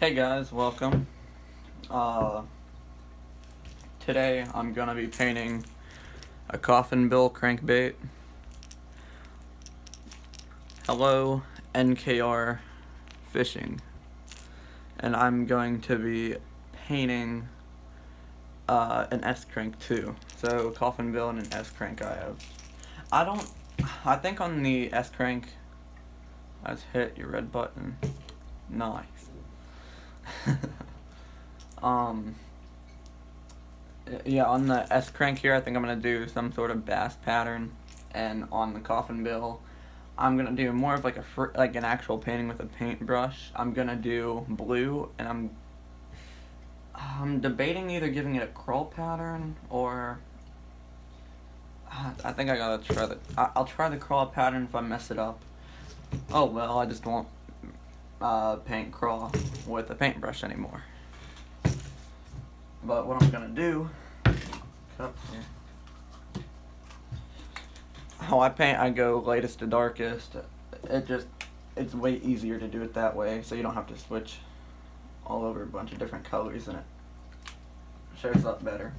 Hey guys, welcome. Today I'm gonna be painting a coffin bill crankbait. Hello, NKR Fishing. And I'm going to be painting an S-crank too. So coffin bill and an S-crank I have. I think on the S-crank, let's hit your red button. Nice. Yeah, on the S crank here, I think I'm gonna do some sort of bass pattern, and on the coffin bill, I'm gonna do more of like like an actual painting with a paintbrush. I'm gonna do blue, and I'm debating either giving it a crawl pattern or I think I gotta try I'll try the crawl pattern. If I mess it up, oh well, I just won't paint crawl with a paintbrush anymore. But what I'm gonna do, how I paint, I go lightest to darkest. It's way easier to do it that way, so you don't have to switch all over a bunch of different colors, and it shows up better.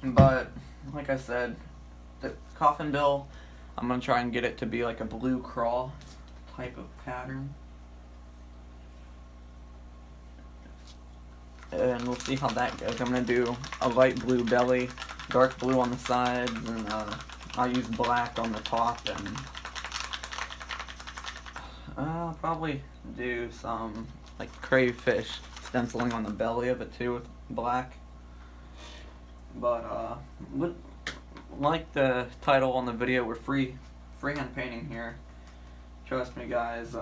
But like I said, the coffin bill, I'm gonna try and get it to be like a blue crawl type of pattern. And we'll see how that goes. I'm going to do a light blue belly, dark blue on the sides, and I'll use black on the top, and I'll probably do some like crayfish stenciling on the belly of it too with black. But like the title on the video, we're freehand painting here. Trust me guys,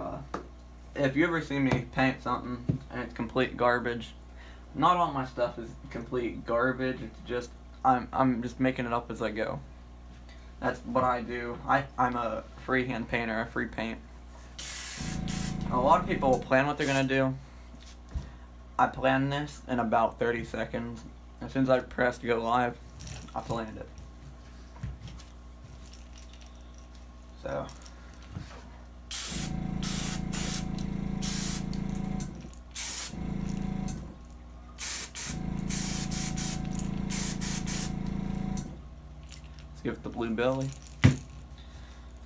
if you ever see me paint something and it's complete garbage, not all my stuff is complete garbage. It's just I'm just making it up as I go. That's what I do. I'm a freehand painter. I free paint. A lot of people plan what they're gonna do. I planned this in about 30 seconds. As soon as I pressed go live, I planned it. So. Let's give it the blue belly.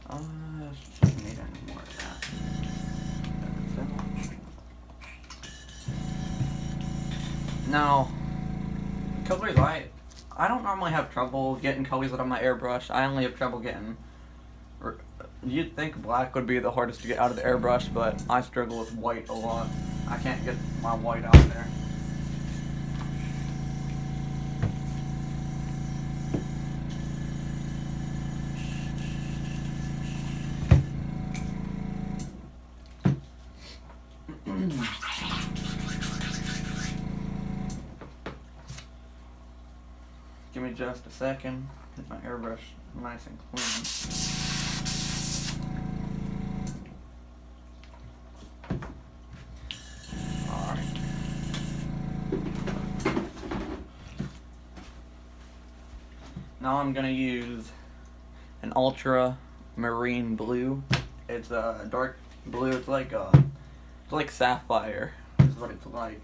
Shouldn't need any more of that. Now, colors, I don't normally have trouble getting colors out of my airbrush. I only have trouble getting. You'd think black would be the hardest to get out of the airbrush, but I struggle with white a lot. I can't get my white out there. Give me just a second. Get my airbrush nice and clean. Alright. Now I'm gonna use an ultra marine blue. It's a dark blue. It's like sapphire. Is what it's like.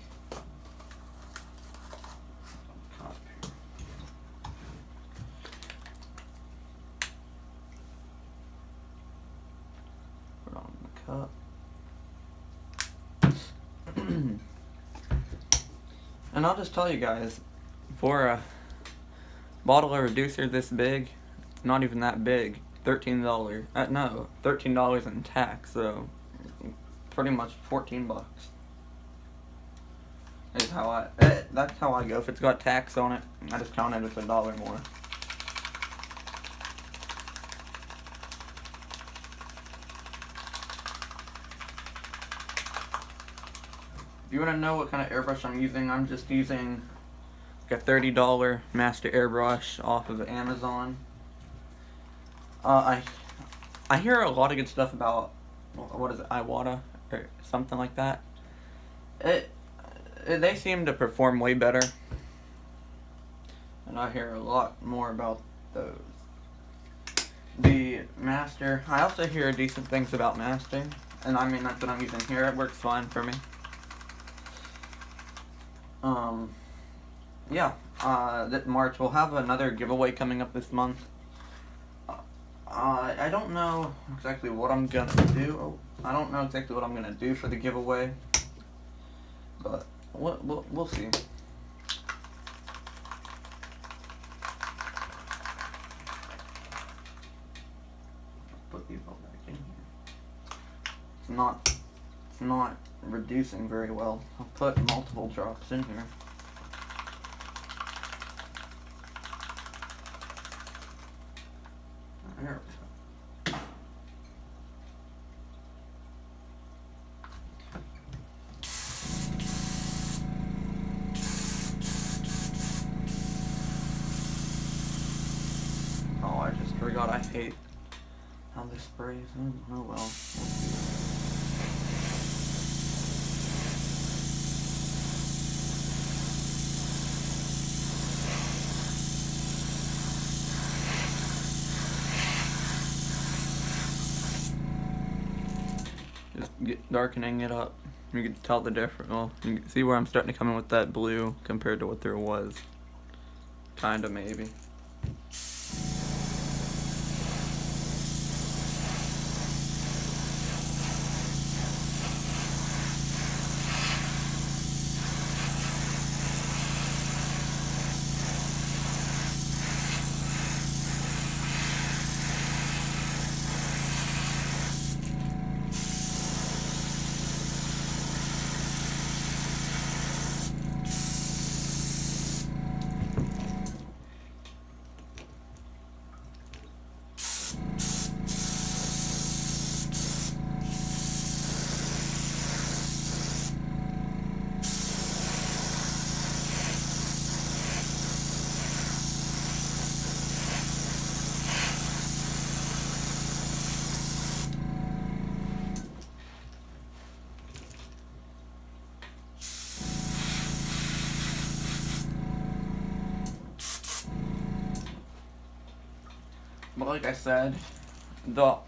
Put on the cup. And I'll just tell you guys, for a bottle of reducer this big, not even that big, $13. No, $13 in tax. So pretty much 14 bucks. Is how that's how I go. If it's got tax on it, I just count it as $1 more. If you want to know what kind of airbrush I'm using, I'm just using like a $30 master airbrush off of Amazon. I hear a lot of good stuff about, what is it, Iwata or something like that. They seem to perform way better, and I hear a lot more about those. the master, I also hear decent things about master, and I mean that's what I'm using here. It works fine for me. Yeah, that March we'll have another giveaway coming up this month. I don't know exactly what I'm gonna do. I don't know exactly what I'm gonna do for the giveaway, but we'll see. Put these all back in here. It's not reducing very well. I'll put multiple drops in here. There we go. Oh, I just forgot I hate how this sprays. Oh well. Just darkening it up. You can tell the difference. Well, you can see where I'm starting to come in with that blue compared to what there was. Kinda, maybe. But like I said, my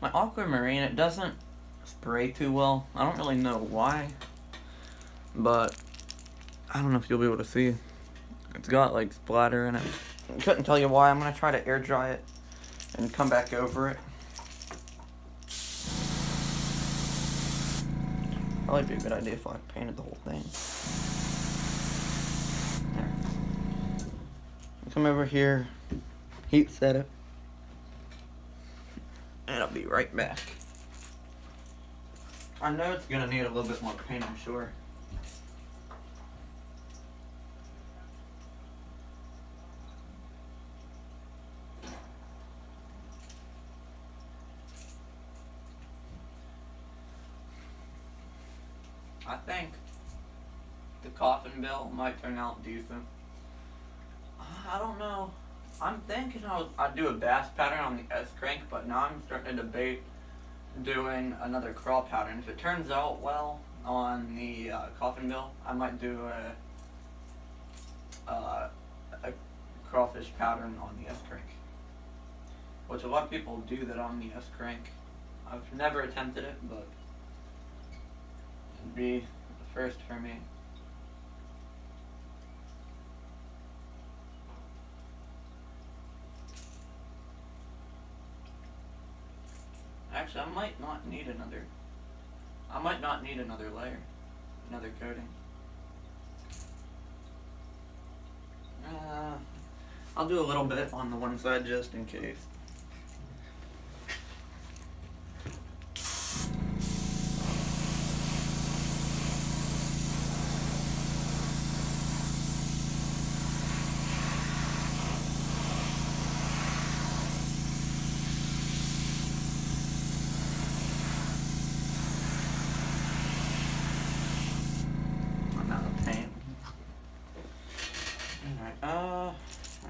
aquamarine, it doesn't spray too well. I don't really know why, but I don't know if you'll be able to see. It's got like splatter in it. I couldn't tell you why. I'm gonna try to air dry it and come back over it. Probably be a good idea if I painted the whole thing. There. Come over here, heat set it, and I'll be right back. I know it's gonna need a little bit more paint, I'm sure. I think the coffin bill might turn out decent. I don't know. I'm thinking I'd do a bass pattern on the S-crank, but now I'm starting to debate doing another crawl pattern. If it turns out well on the coffin bill, I might do a crawfish pattern on the S-crank, which a lot of people do that on the S-crank. I've never attempted it, but it'd be the first for me. Actually, I might not need another layer, another coating. I'll do a little bit on the one side just in case.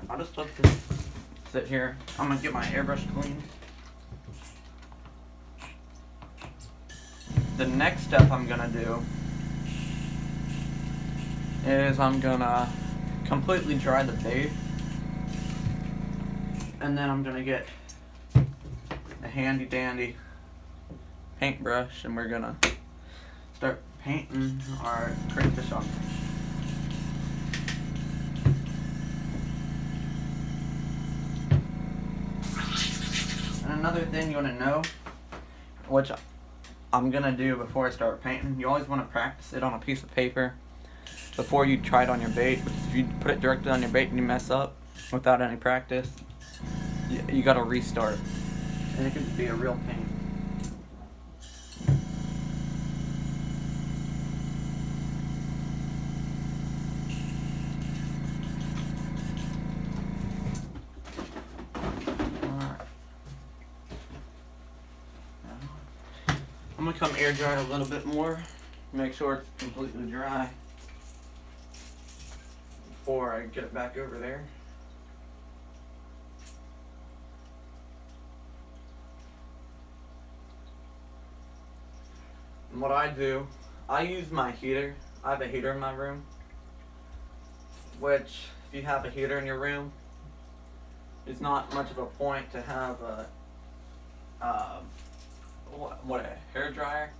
I'll just let this sit here. I'm gonna get my airbrush clean. The next step I'm gonna do is I'm gonna completely dry the base, and then I'm gonna get a handy dandy paintbrush, and we're gonna start painting our crayfish on. And another thing you want to know, which I'm gonna do before I start painting, you always want to practice it on a piece of paper before you try it on your bait. Because if you put it directly on your bait and you mess up without any practice, you gotta restart, and it can be a real pain. I'm gonna come air dry it a little bit more, make sure it's completely dry before I get it back over there. And what I do, I use my heater. I have a heater in my room, which if you have a heater in your room, it's not much of a point to have a a hair dryer.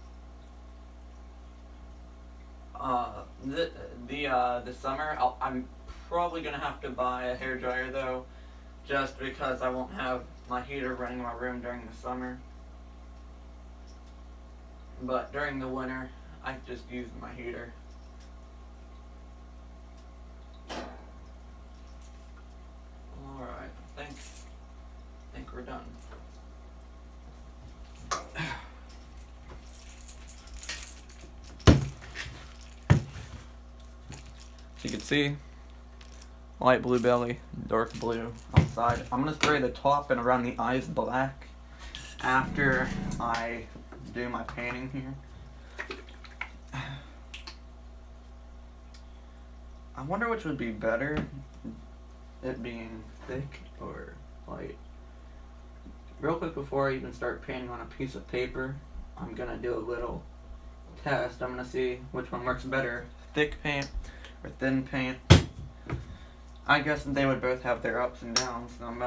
This summer I'm probably gonna have to buy a hair dryer though, just because I won't have my heater running in my room during the summer. But during the winter, I just use my heater. Alright, I think we're done. You can see light blue belly, dark blue outside. I'm gonna spray the top and around the eyes black after I do my painting here. I wonder which would be better, it being thick or light. Real quick before I even start painting on a piece of paper, I'm gonna do a little test. I'm gonna see which one works better, thick paint or thin paint. I guess they would both have their ups and downs, so I'm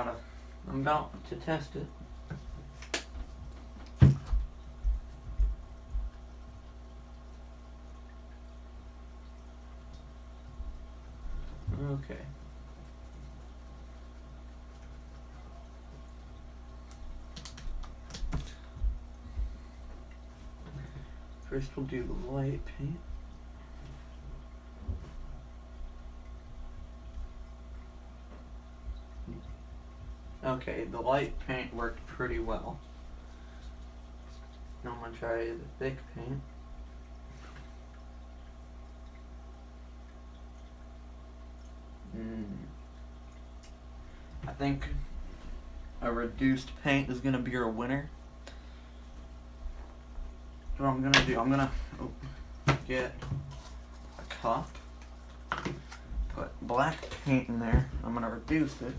about to test it. Okay. First we'll do the light paint. Okay, the light paint worked pretty well. Now I'm gonna try the thick paint. I think a reduced paint is gonna be your winner. What I'm gonna do, I'm gonna get a cup, put black paint in there. I'm gonna reduce it.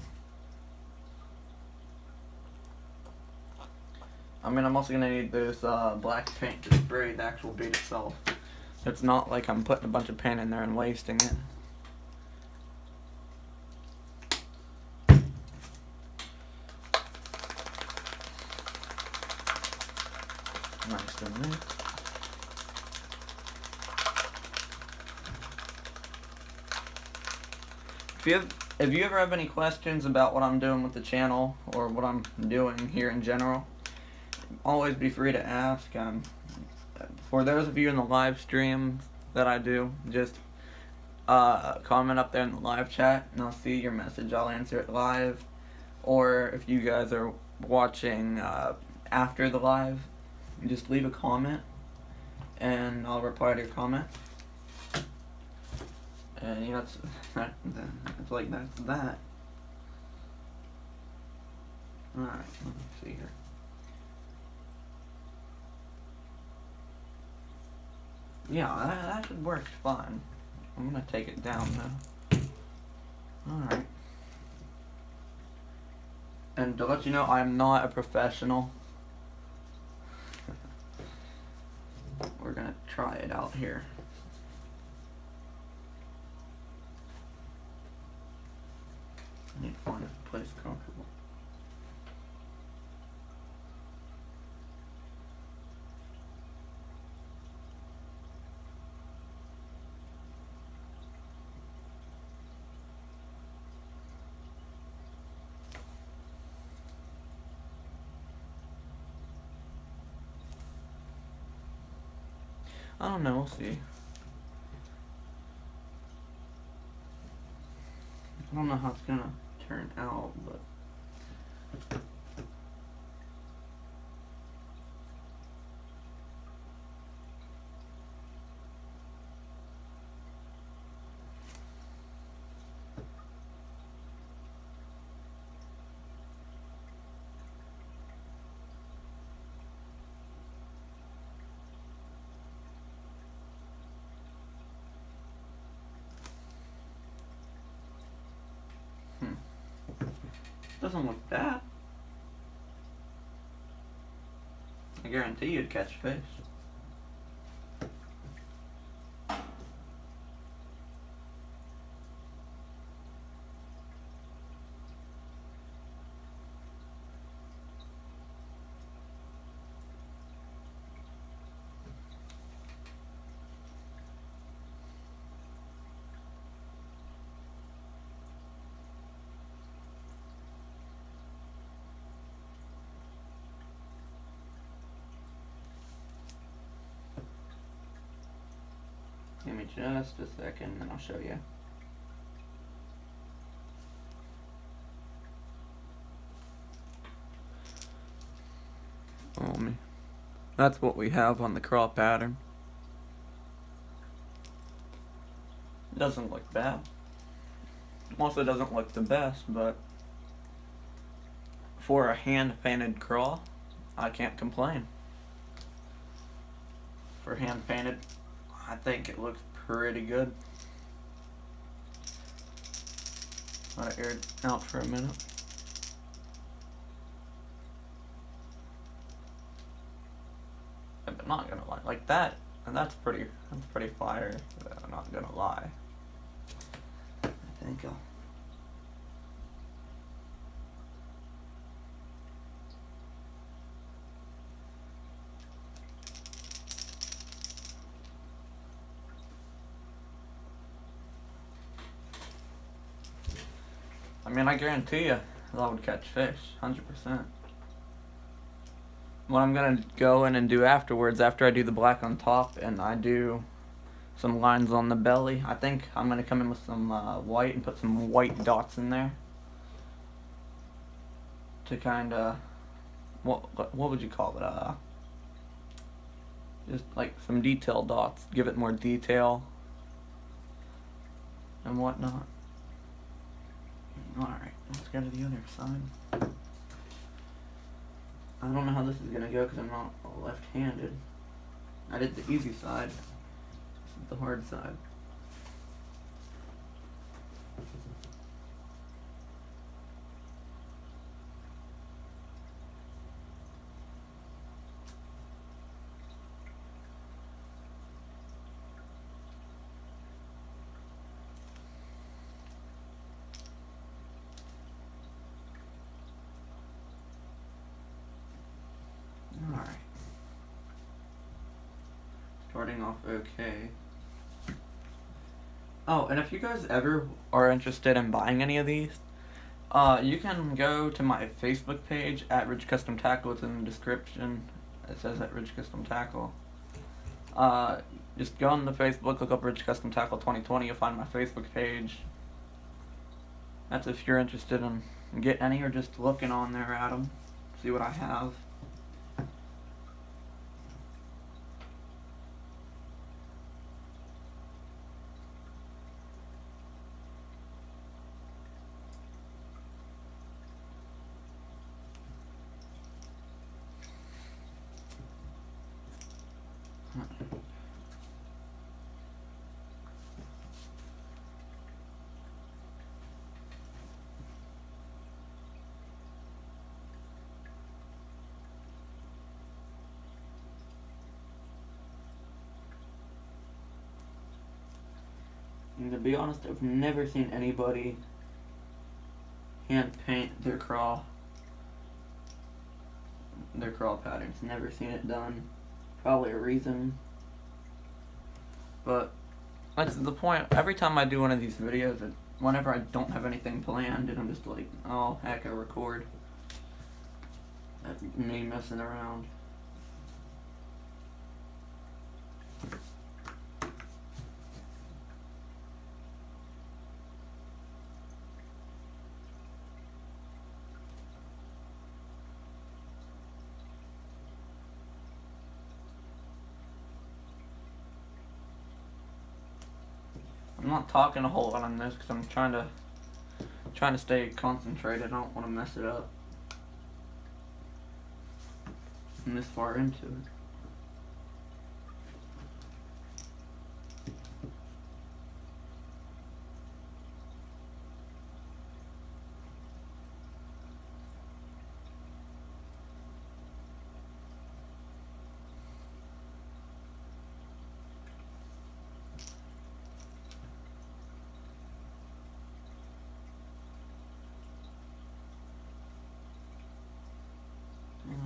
I'm also gonna need this black paint to spray the actual bait itself. It's not like I'm putting a bunch of paint in there and wasting it. Nice and neat. If you ever have any questions about what I'm doing with the channel or what I'm doing here in general, always be free to ask. For those of you in the live stream that I do, just comment up there in the live chat and I'll see your message. I'll answer it live. Or if you guys are watching after the live, just leave a comment and I'll reply to your comment. And you know, that's that. Alright, let's see here. Yeah, that should work fine. I'm gonna take it down now. Alright. And to let you know, I'm not a professional. We're gonna try it out here. I need to find a place comfortable. I don't know, we'll see. I don't know how it's gonna turn out, but doesn't look bad. I guarantee you'd catch fish. Give me just a second and I'll show you. That's what we have on the craw pattern. It doesn't look bad. Also doesn't look the best, but for a hand painted craw, I can't complain. For hand painted, I think it looks pretty good. Let it air out for a minute. But not gonna lie, like that, and that's pretty fire. I'm not gonna lie. I think I guarantee you that would catch fish, 100%. What I'm gonna go in and do afterwards, after I do the black on top and I do some lines on the belly, I think I'm gonna come in with some white and put some white dots in there to kind of what would you call it? Just like some detail dots, give it more detail and whatnot. All right, let's go to the other side. I don't know how this is gonna go because I'm not left-handed. I did the easy side. This is the hard side. Alright. Starting off okay. Oh, and if you guys ever are interested in buying any of these, you can go to my Facebook page at Ridge Custom Tackle. It's in the description. It says at Ridge Custom Tackle. Just go on the Facebook, look up Ridge Custom Tackle 2020. You'll find my Facebook page. That's if you're interested in getting any or just looking on there at them. See what I have. And to be honest, I've never seen anybody hand paint their craw patterns. Never seen it done. Probably a reason. But that's the point. Every time I do one of these videos, whenever I don't have anything planned and I'm just like, oh heck, I record. That's me messing around. I'm not talking a whole lot on this because I'm trying to stay concentrated. I don't want to mess it up. I'm this far into it.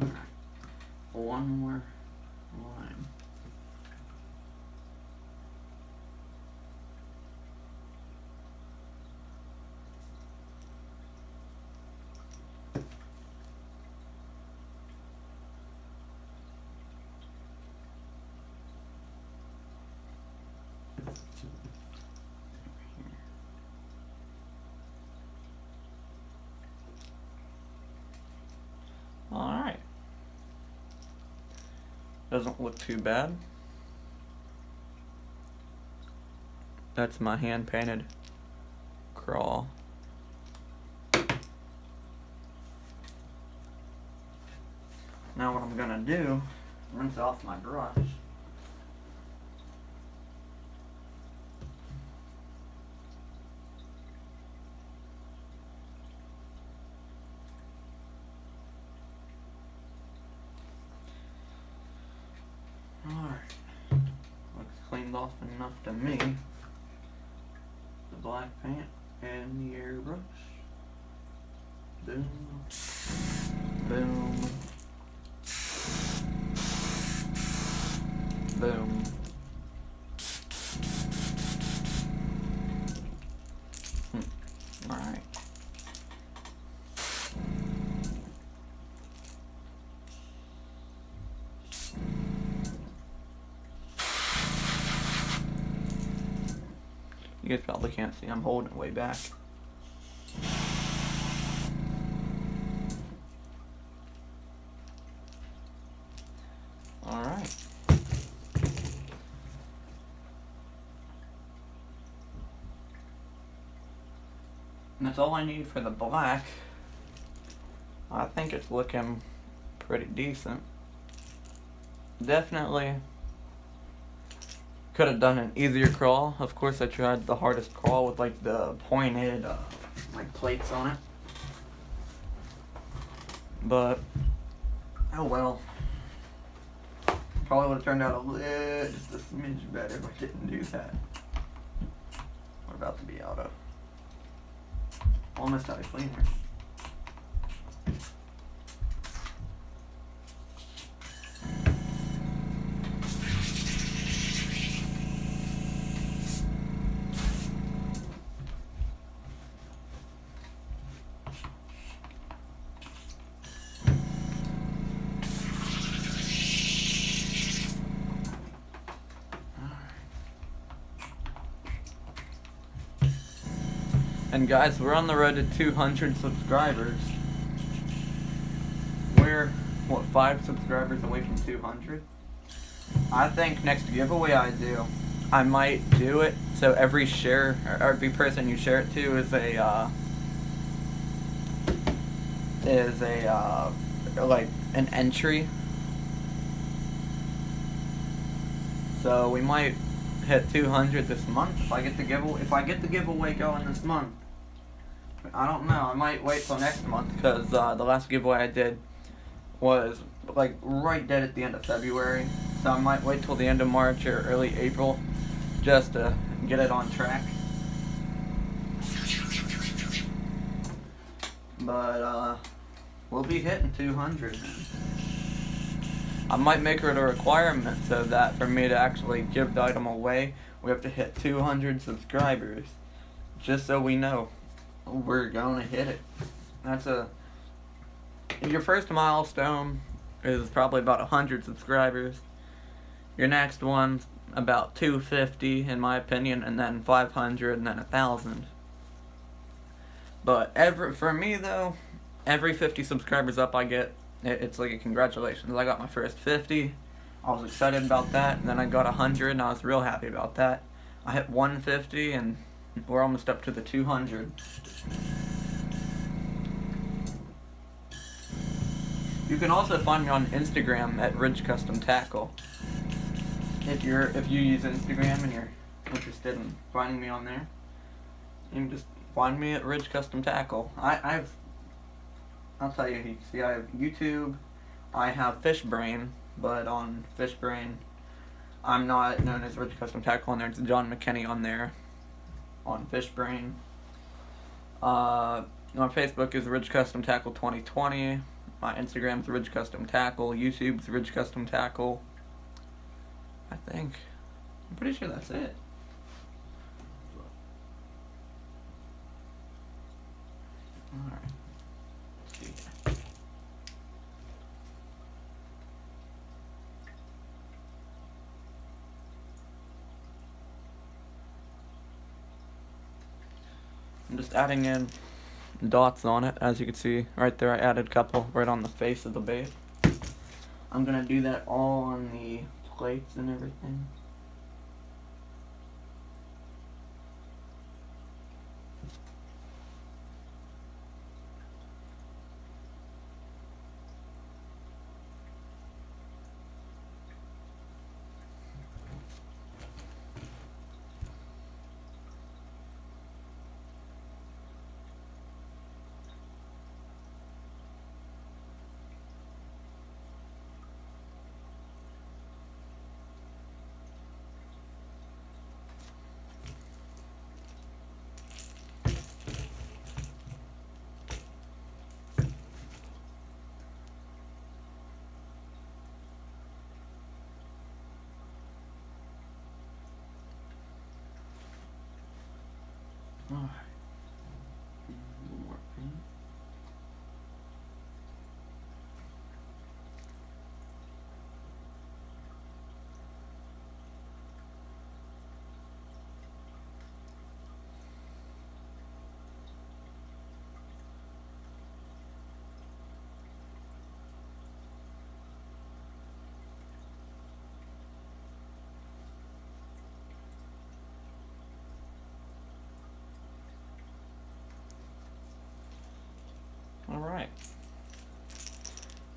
Alright. One more line. Alright. Doesn't look too bad. That's my hand painted crawl. Now what I'm gonna do, rinse off my brush. Alright, looks cleaned off enough to me. The black paint and the airbrush. Boom. Boom. Boom. Alright. You guys probably can't see, I'm holding it way back. Alright. And that's all I need for the black. I think it's looking pretty decent. Definitely could have done an easier crawl. Of course I tried the hardest crawl with like the pointed like plates on it. But oh well. Probably would have turned out just a smidge better if I didn't do that. We're about to be out of almost out of cleaner. And guys, we're on the road to 200 subscribers. We're, what, 5 subscribers away from 200? I think next giveaway I do, I might do it so every share, or every person you share it to is like an entry. So we might hit 200 this month if I get the giveaway going this month. I don't know. I might wait till next month because the last giveaway I did was like right dead at the end of February. So I might wait till the end of March or early April just to get it on track. But we'll be hitting 200. I might make it a requirement so that for me to actually give the item away, we have to hit 200 subscribers. Just so we know we're gonna hit it. Your first milestone is probably about 100 subscribers. Your next one's about 250 in my opinion, and then 500 and then 1,000. But for me though, every 50 subscribers up I get, it's like a congratulations. I got my first 50. I was excited about that, and then I got 100 and I was real happy about that. I hit 150 and we're almost up to the 200. You can also find me on Instagram at Ridge Custom Tackle. If you use Instagram and you're interested in finding me on there, you can just find me at Ridge Custom Tackle. I'll tell you, see, I have YouTube, I have Fishbrain, but on Fishbrain, I'm not known as Ridge Custom Tackle, and there's John McKinney on there, on Fishbrain. My Facebook is Ridge Custom Tackle 2020. My Instagram's Ridge Custom Tackle. YouTube's Ridge Custom Tackle. I'm pretty sure that's it. Alright. Let's see. I'm just adding in dots on it. As you can see right there, I added a couple right on the face of the bait. I'm gonna do that all on the plates and everything. Alright. A little more paint. Alright.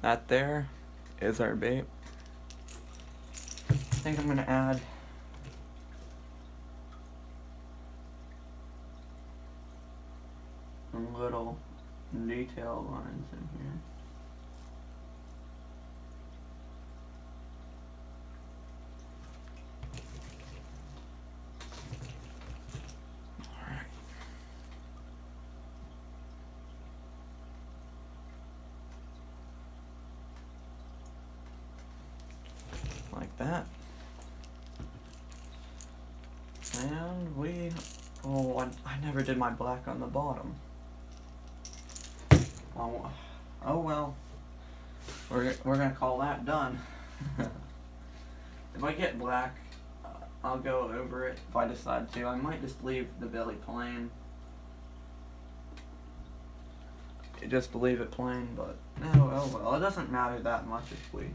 That there is our bait. I think I'm going to add some little detail lines in here. Like that. And I never did my black on the bottom. Oh well. We're gonna call that done. If I get black, I'll go over it if I decide to. I might just leave the belly plain. Just leave it plain, but oh well. It doesn't matter that much if we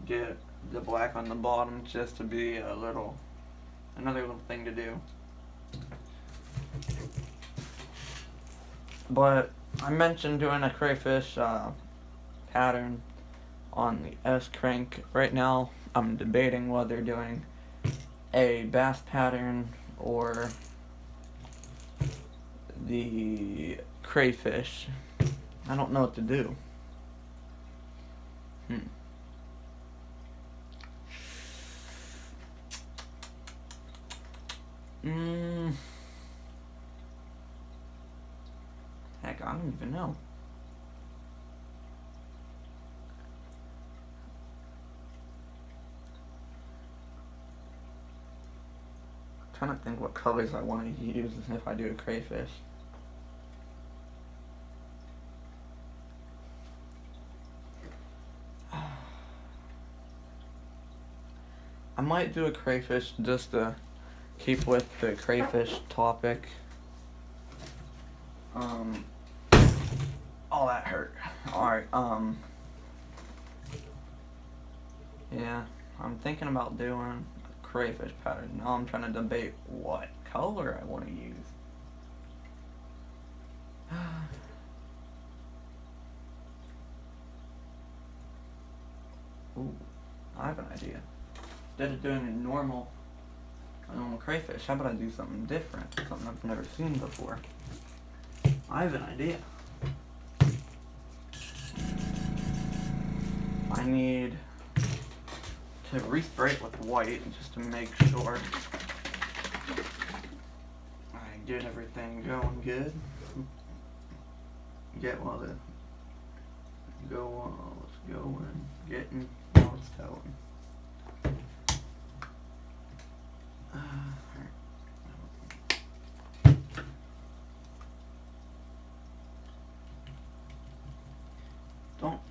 get the black on the bottom, just to be another little thing to do. But I mentioned doing a crayfish pattern on the S crank. Right now I'm debating whether doing a bass pattern or the crayfish. I don't know what to do. Heck, I don't even know. I'm trying to think what colors I want to use if I do a crayfish. I might do a crayfish just to keep with the crayfish topic. Oh, that hurt. Alright, yeah, I'm thinking about doing crayfish pattern. Now I'm trying to debate what color I want to use. Ooh, I have an idea. Instead of doing a normal crayfish, how about I do something different? Something I've never seen before. I have an idea. I need to respray it with white just to make sure I get everything going good. Get while the let's go and getting while it's going.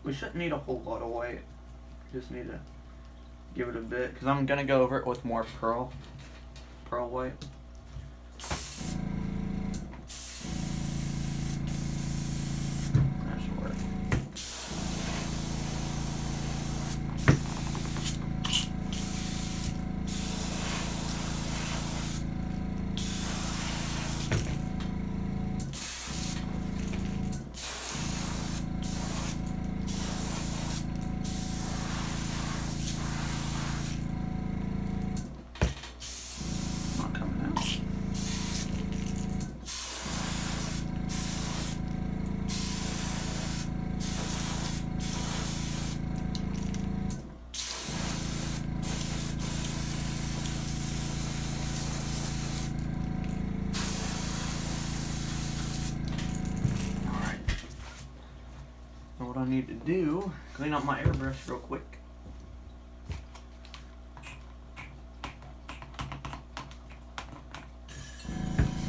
We shouldn't need a whole lot of white. Just need to give it a bit, because I'm gonna go over it with more pearl white. That should work. What I need to do, clean up my airbrush real quick.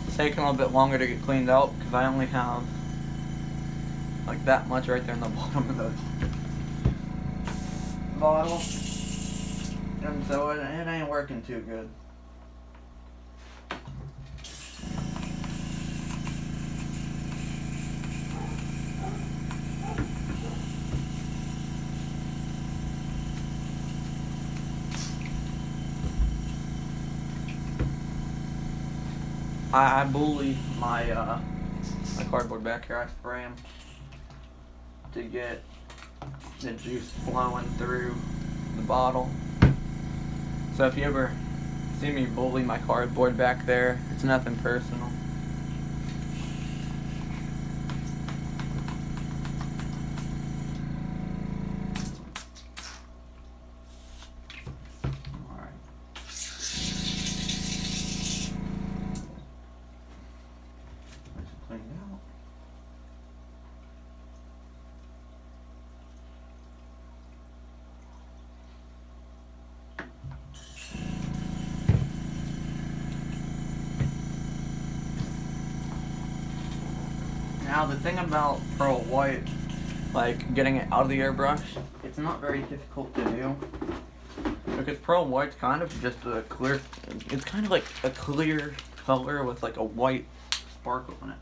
It's taking a little bit longer to get cleaned out because I only have like that much right there in the bottom of the bottle, and so it ain't working too good. I bully my my cardboard back here. I spray them to get the juice flowing through the bottle. So if you ever see me bully my cardboard back there, it's nothing personal. Now the thing about pearl white, like getting it out of the airbrush, it's not very difficult to do. Because pearl white's kind of just a clear, it's kind of like a clear color with like a white sparkle in it.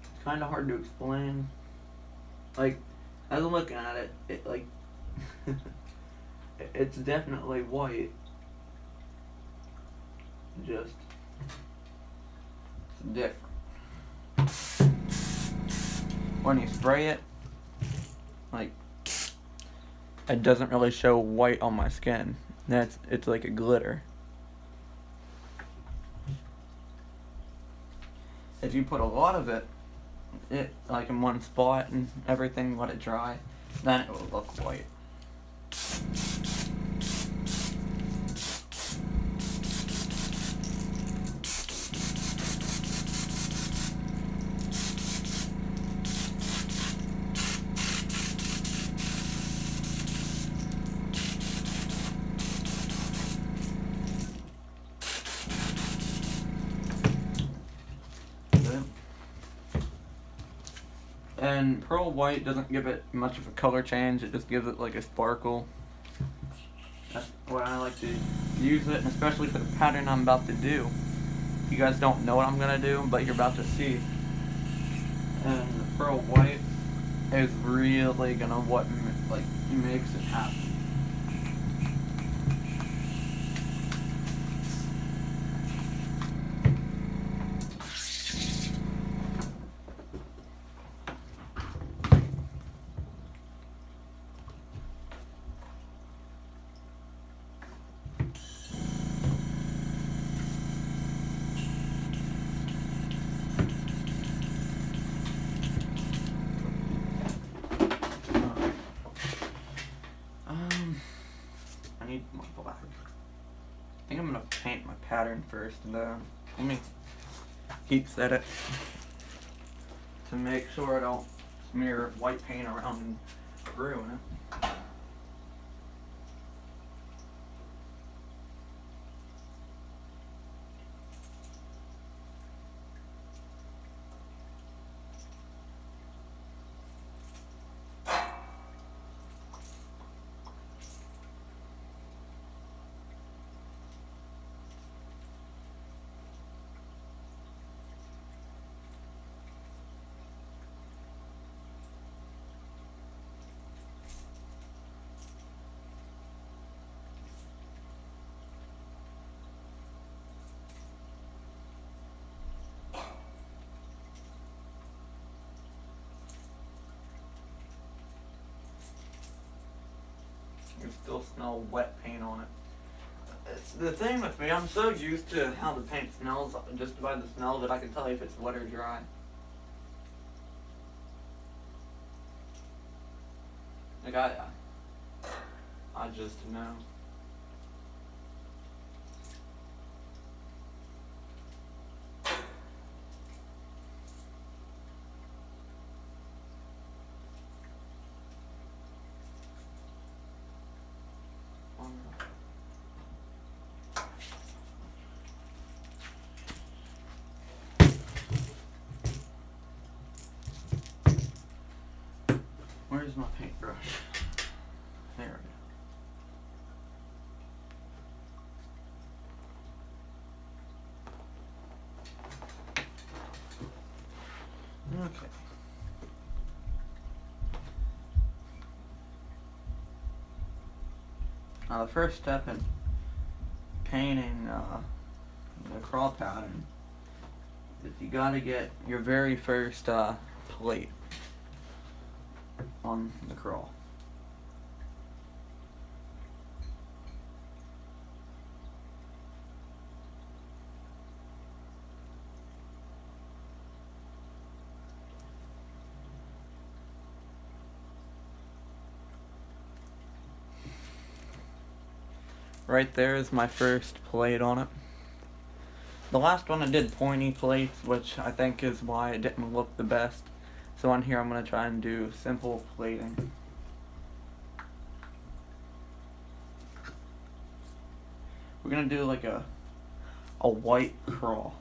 It's kind of hard to explain. Like, as I'm looking at it, it like, it's definitely white. Just, it's different. When you spray it, like, it doesn't really show white on my skin. It's like a glitter. If you put a lot of it like in one spot and everything, let it dry, then it will look white. And pearl white doesn't give it much of a color change, it just gives it like a sparkle. That's why I like to use it, and especially for the pattern I'm about to do. You guys don't know what I'm going to do, but you're about to see. And the pearl white is really going to what makes it happen. I'm gonna paint my pattern first though. Let me heat set it to make sure I don't smear white paint around and ruin it. You still smell wet paint on it. It's the thing with me, I'm so used to how the paint smells just by the smell that I can tell if it's wet or dry. Like I just know. Where's my paintbrush? There we go. Okay. Now the first step in painting the crawl pattern is you gotta get your very first plate on the crawl. Right there is my first plate on it. The last one I did pointy plates, which I think is why it didn't look the best. So on here I'm going to try and do simple plating. We're going to do like a white crawl.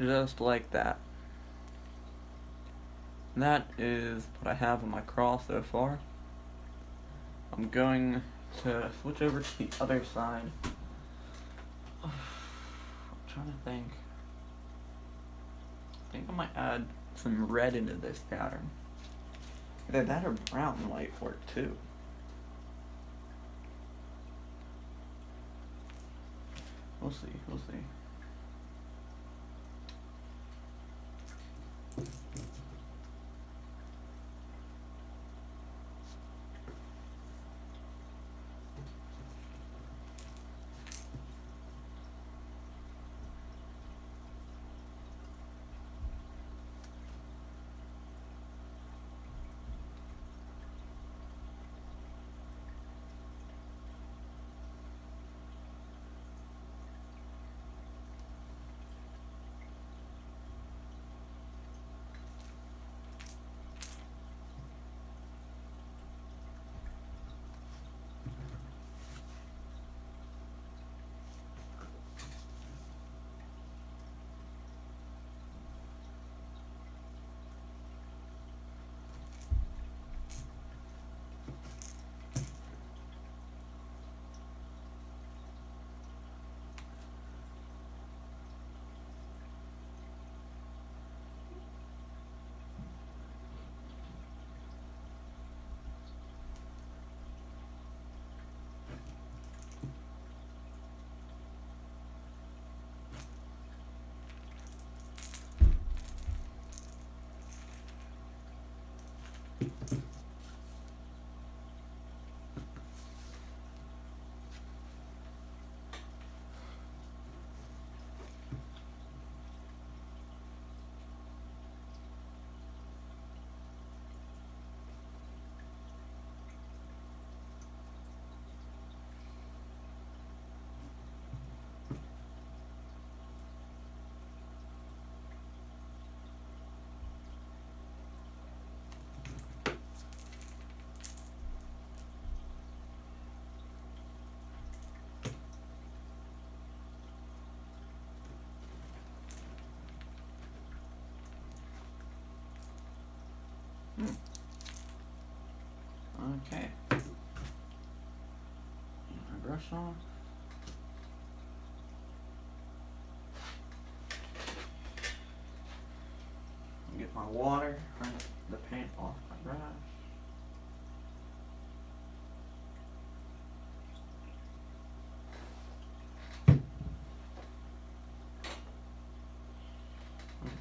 Just like that. That is what I have on my crawl so far. I'm going to switch over to the other side. I'm trying to think. I think I might add some red into this pattern. Either that or brown might work too. We'll see, we'll see. brush off. Get my water, rinse the paint off my brush.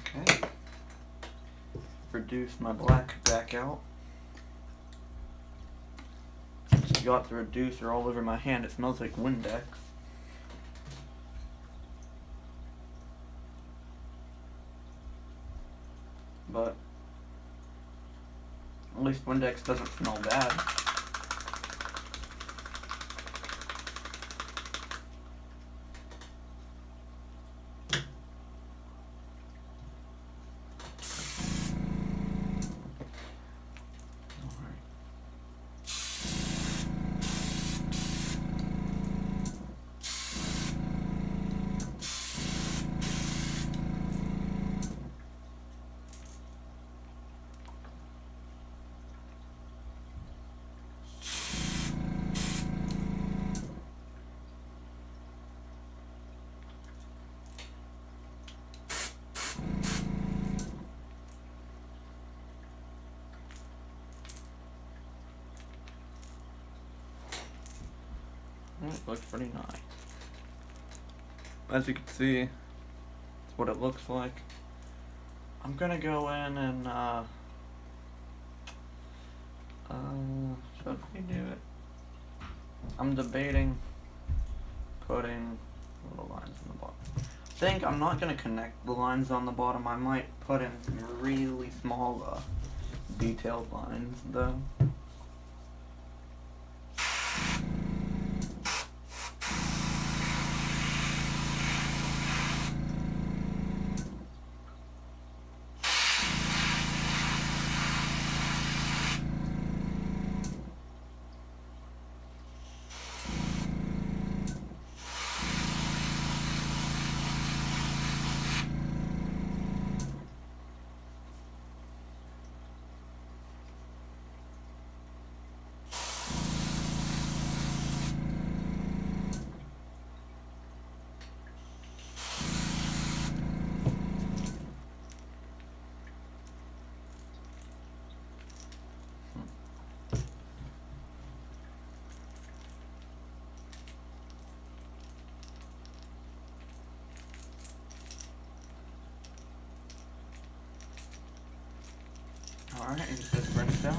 Okay. Reduce my black back out. Just got the reducer all over my hand. It smells like Windex. But at least Windex doesn't smell bad. It looks pretty nice. As you can see, it's what it looks like. I'm gonna go in and should we do it? I'm debating putting little lines on the bottom. I think I'm not gonna connect the lines on the bottom. I might put in some really small detailed lines though. Alright, and get this rinsed out.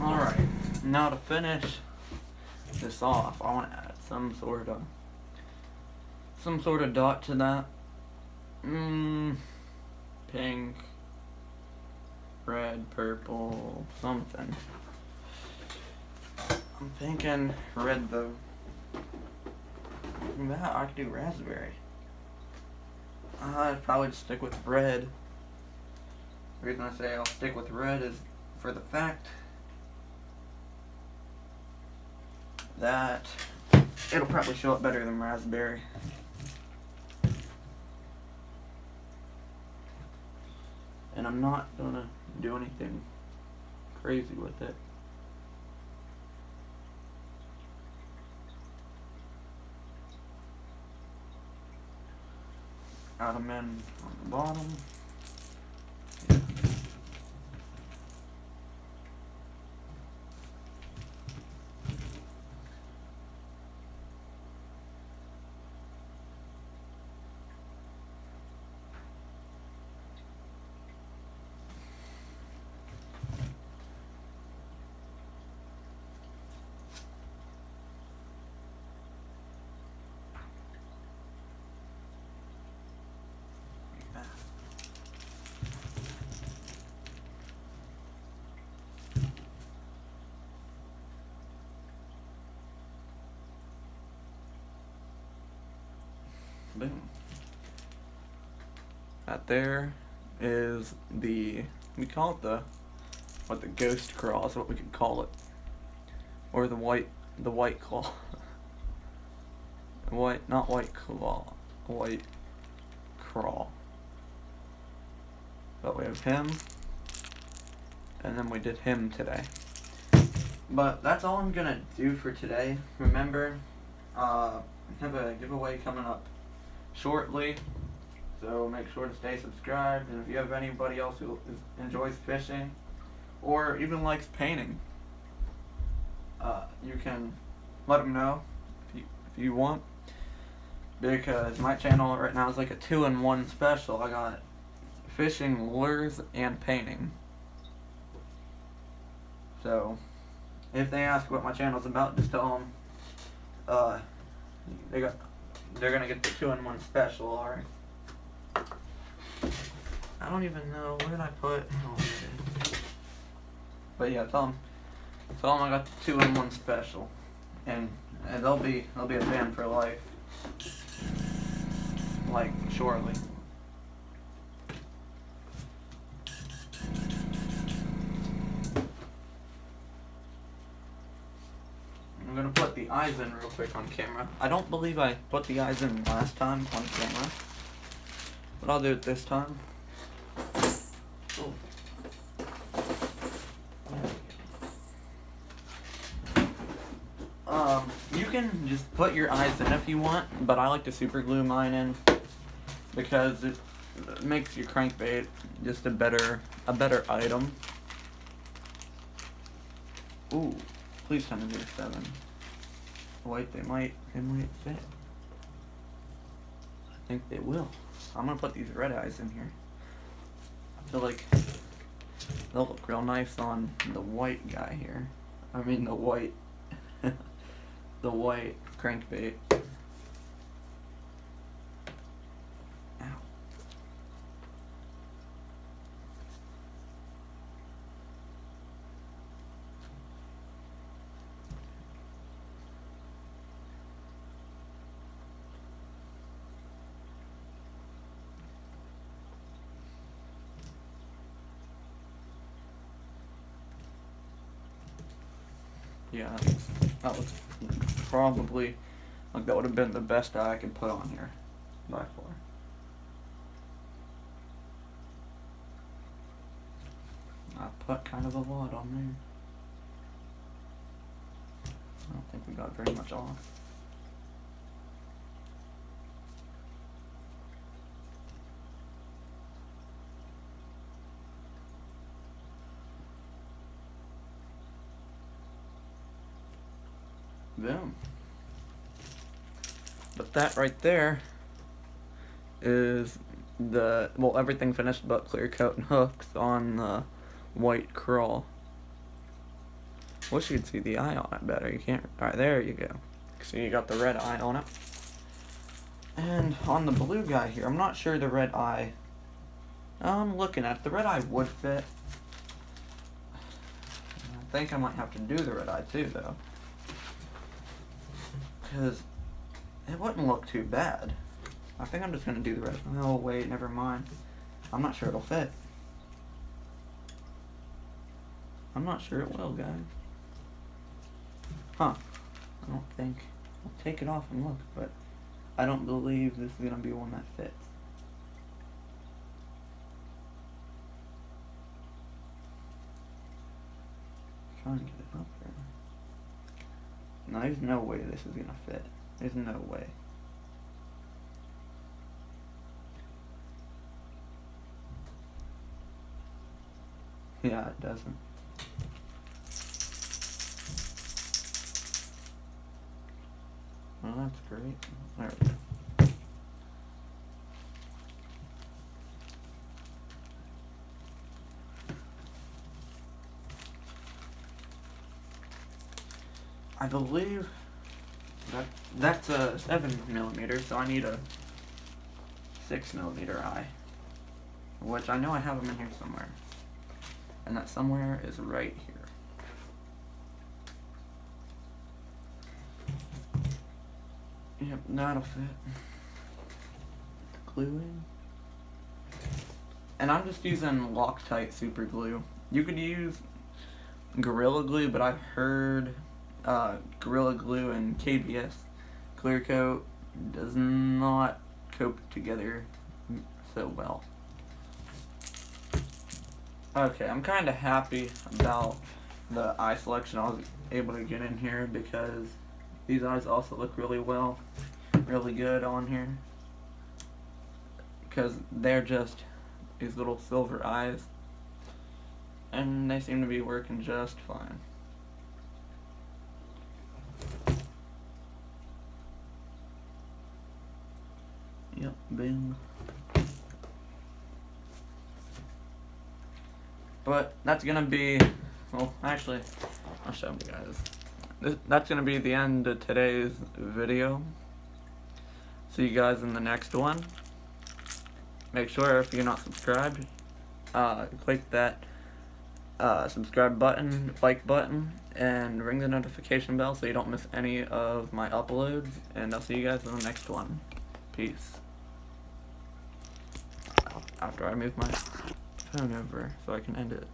Alright, now to finish this off, I want to add some sort of dot to that. Pink, red, purple, something. I'm thinking red though. That I could do raspberry. I'd probably just stick with red. The reason I say I'll stick with red is for the fact that it'll probably show up better than raspberry. And I'm not gonna do anything crazy with it. Add them in on the bottom. Yeah. Boom. That there is we call it the ghost crawl is what we could call it. Or the white claw. Not white claw, white crawl. But we have him, and then we did him today. But that's all I'm gonna do for today. Remember, I have a giveaway coming up shortly, so make sure to stay subscribed. And if you have anybody else who enjoys fishing or even likes painting, you can let them know if you want, because my channel right now is like a 2-in-1 special. I got fishing, lures, and painting. So if they ask what my channel's about, just tell them they're gonna get the 2-in-1 special. Alright. I don't even know where did I put. But yeah, tell them I got the 2-in-1 special, and they'll be a fan for life. Like shortly. I'm gonna put the eyes in real quick on camera. I don't believe I put the eyes in last time on camera, but I'll do it this time. Ooh. You can just put your eyes in if you want, but I like to super glue mine in because it makes your crankbait just a better item. Ooh, please tell me there's 7. Wait, they might fit. I think they will. I'm gonna put these red eyes in here. I feel like they'll look real nice on the white guy here. I mean the white the white crankbait. Ow. Yeah, that was probably, like, that would have been the best eye I could put on here by far. I put kind of a lot on there. I don't think we got very much off. Boom. But that right there is everything finished but clear coat and hooks on the white crawl. Wish you could see the eye on it better. You can't. Alright, there you go. So you got the red eye on it. And on the blue guy here, I'm not sure the red eye. I'm looking at it. The red eye would fit. I think I might have to do the red eye too, though. Because it wouldn't look too bad. I think I'm just gonna do the rest. Oh wait, never mind. I'm not sure it'll fit. I'm not sure it will, guys. Huh. I don't think. I'll take it off and look, but I don't believe this is gonna be one that fits. Try and get it up there. No, there's no way this is gonna fit. There's no way. Yeah, it doesn't. Well, that's great. There we go. I believe that's a 7mm, so I need a 6mm eye, which I know I have them in here somewhere, and that somewhere is right here. Yep, that'll fit. Glue in. And I'm just using Loctite super glue. You could use Gorilla Glue, but I've heard Gorilla Glue and KBS Clear Coat does not cope together so well. Okay, I'm kind of happy about the eye selection I was able to get in here, because these eyes also look really good on here, because they're just these little silver eyes, and they seem to be working just fine. Yep, boom. But that's gonna be, well, actually, I'll show you guys. That's gonna be the end of today's video. See you guys in the next one. Make sure, if you're not subscribed, click that subscribe button, like button, and ring the notification bell so you don't miss any of my uploads. And I'll see you guys in the next one. Peace. After I move my phone over so I can end it.